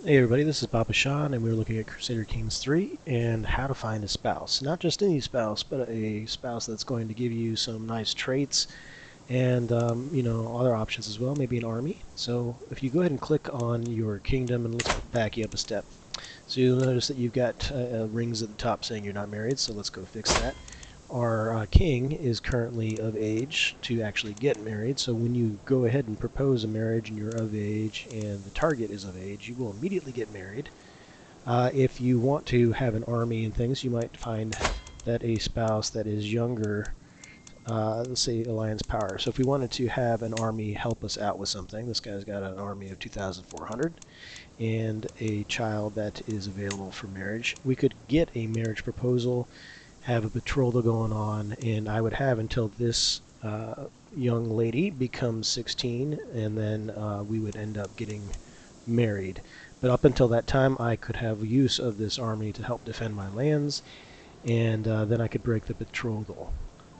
Hey everybody, this is Papa Sean, and we're looking at Crusader Kings 3 and how to find a spouse. Not just any spouse, but a spouse that's going to give you some nice traits and other options as well, maybe an army. So if you go ahead and click on your kingdom, and let's back you up a step. So you'll notice that you've got rings at the top saying you're not married, so let's go fix that. Our king is currently of age to actually get married, so when you go ahead and propose a marriage and you're of age and the target is of age, you will immediately get married. If you want to have an army and things, you might find that a spouse that is younger, let's say alliance power. So if we wanted to have an army help us out with something, this guy's got an army of 2,400 and a child that is available for marriage. We could get a marriage proposal, have a betrothal going on, and I would have until this young lady becomes 16, and then we would end up getting married. But up until that time, I could have use of this army to help defend my lands, and then I could break the betrothal.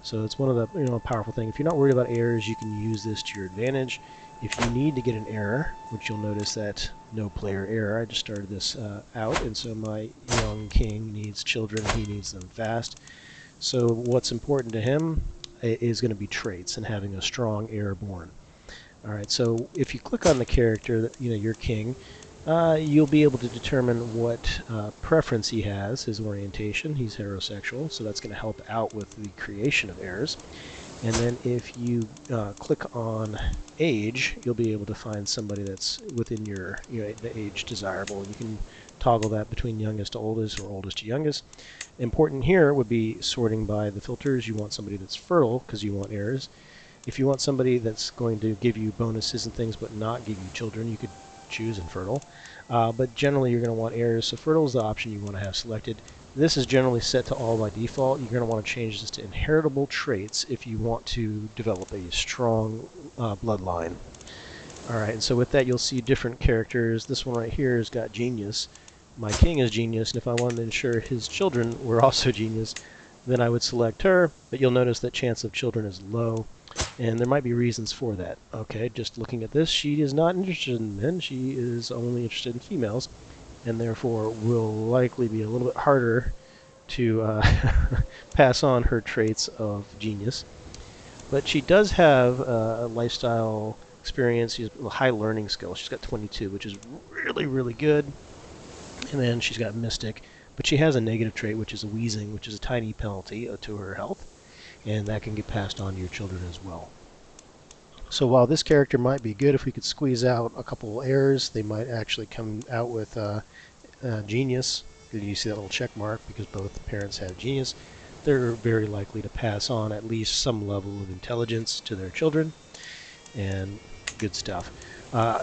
So it's one of the powerful thing. If you're not worried about heirs, you can use this to your advantage. If you need to get an heir, which you'll notice that no player heir, I just started this out, and so my young king needs children. He needs them fast. So what's important to him is going to be traits and having a strong heir born. All right. So if you click on the character, your king, you'll be able to determine what preference he has, his orientation. He's heterosexual, so that's going to help out with the creation of heirs. And then if you click on age, you'll be able to find somebody that's within your the age desirable. And you can toggle that between youngest to oldest or oldest to youngest. Important here would be sorting by the filters. You want somebody that's fertile because you want heirs. If you want somebody that's going to give you bonuses and things but not give you children, you could choose infertile. But generally you're going to want heirs, so fertile is the option you want to have selected. This is generally set to all by default. You're going to want to change this to inheritable traits if you want to develop a strong bloodline. Alright, and so with that you'll see different characters. This one right here has got genius. My king is genius, and if I wanted to ensure his children were also genius, then I would select her, but you'll notice that chance of children is low. And there might be reasons for that. Okay, just looking at this, she is not interested in men. She is only interested in females, and therefore will likely be a little bit harder to pass on her traits of genius. But she does have a lifestyle experience. She's a high learning skill. She's got 22, which is really, really good. And then she's got mystic, but she has a negative trait, which is a wheezing, which is a tiny penalty to her health, and that can get passed on to your children as well. So while this character might be good, if we could squeeze out a couple heirs, they might actually come out with genius. You see that little check mark because both parents have genius. They're very likely to pass on at least some level of intelligence to their children, and good stuff.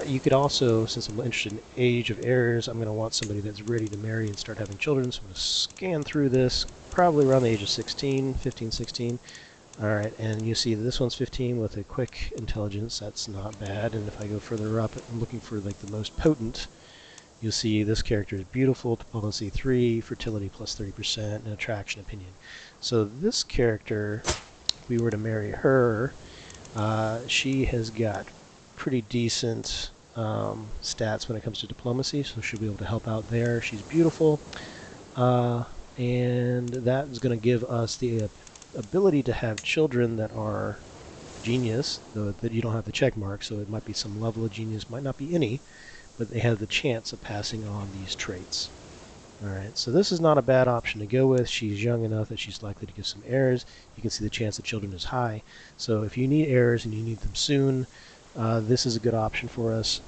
You could also, since I'm interested in age of heirs, I'm going to want somebody that's ready to marry and start having children. So I'm going to scan through this, probably around the age of 16, 15, 16. Alright, and you see this one's 15 with a quick intelligence. That's not bad. And if I go further up, I'm looking for like the most potent. You'll see this character is beautiful, diplomacy 3, fertility plus 30%, and attraction opinion. So this character, if we were to marry her, she has got pretty decent stats when it comes to diplomacy, so she'll be able to help out there. She's beautiful, and that is going to give us the ability to have children that are genius, though that you don't have the check mark, so it might be some level of genius, might not be any, but they have the chance of passing on these traits. Alright, so this is not a bad option to go with. She's young enough that she's likely to give some heirs. You can see the chance of children is high. So if you need heirs and you need them soon, this is a good option for us.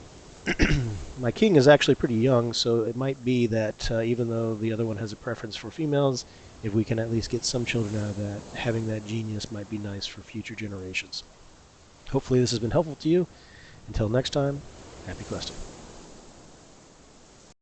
My king is actually pretty young, so it might be that even though the other one has a preference for females, if we can at least get some children out of that, having that genius might be nice for future generations. Hopefully this has been helpful to you. Until next time, happy questing.